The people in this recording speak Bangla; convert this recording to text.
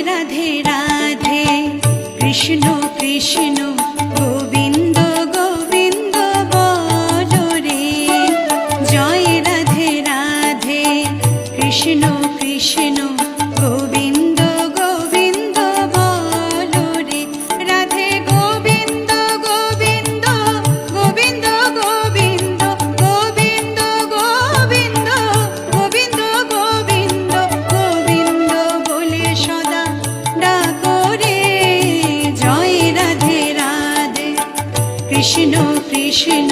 রাধে রাধে কৃষ্ণ কৃষ্ণ গোবিন্দ গোবিন্দ বলো রে। জয় রাধে রাধে কৃষ্ণ কৃষ্ণ গোবিন্দ গোবিন্দ বলো রে। রাধে গোবিন্দ গোবিন্দ গোবিন্দ গোবিন্দ গোবিন্দ গোবিন্দ গোবিন্দ গোবিন্দ গোবিন্দ বলে সদা ডাকো রে। জয় রাধে রাধে কৃষ্ণ কৃষ্ণ